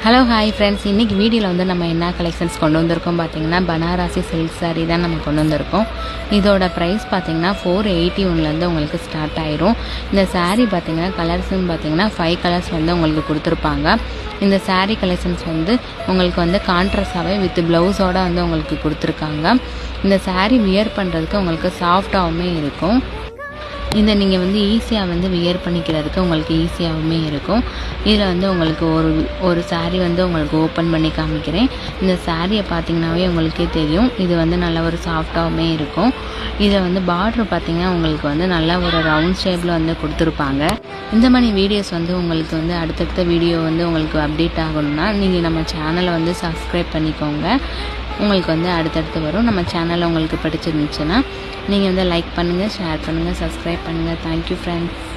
Hello hi friends, இன்றைக்கி வீடியோவில் வந்து நம்ம என்ன கலெக்ஷன்ஸ் கொண்டு வந்திருக்கோம் பார்த்தீங்கன்னா, பனாரசி சில்க் சாரீ தான் நம்ம கொண்டு வந்திருக்கோம். இதோட ப்ரைஸ் பார்த்தீங்கன்னா 481 உங்களுக்கு ஸ்டார்ட் ஆயிரும். இந்த சாரீ பார்த்தீங்கன்னா கலர்ஸ்ன்னு பார்த்தீங்கன்னா 5 கலர்ஸ் வந்து உங்களுக்கு கொடுத்துருப்பாங்க. இந்த சாரீ கலெக்ஷன்ஸ் வந்து உங்களுக்கு வந்து கான்ட்ராஸ்டாகவே வித் ப்ளவுஸோடு வந்து உங்களுக்கு கொடுத்துருக்காங்க. இந்த சாரீ வியர் பண்ணுறதுக்கு உங்களுக்கு சாஃப்டாகவுமே இருக்கும். இதை நீங்கள் வந்து ஈஸியாக வந்து வியர் பண்ணிக்கிறதுக்கு உங்களுக்கு ஈஸியாகவுமே இருக்கும். இதில் வந்து உங்களுக்கு ஒரு சாரீ வந்து உங்களுக்கு ஓப்பன் பண்ணி காமிக்கிறேன். இந்த சாரியை பார்த்திங்கனாவே உங்களுக்கே தெரியும், இது வந்து நல்ல ஒரு சாஃப்டாகவுமே இருக்கும். இதை வந்து பார்ட்ரு பார்த்திங்கன்னா உங்களுக்கு வந்து நல்ல ஒரு ரவுண்ட் ஷேப்பில் வந்து கொடுத்துருப்பாங்க. இந்த மாதிரி வீடியோஸ் வந்து உங்களுக்கு வந்து அடுத்தடுத்த வீடியோ வந்து உங்களுக்கு அப்டேட் ஆகணும்னா நீங்கள் நம்ம சேனலை வந்து சப்ஸ்கிரைப் பண்ணிக்கோங்க. உங்களுக்கு வந்து அடுத்தடுத்து வரும். நம்ம சேனலில் உங்களுக்கு பிடிச்சிருந்துச்சுன்னா நீங்கள் வந்து லைக் பண்ணுங்கள், ஷேர் பண்ணுங்கள், சப்ஸ்கிரைப் பண்ணுங்கள். Thank you friends.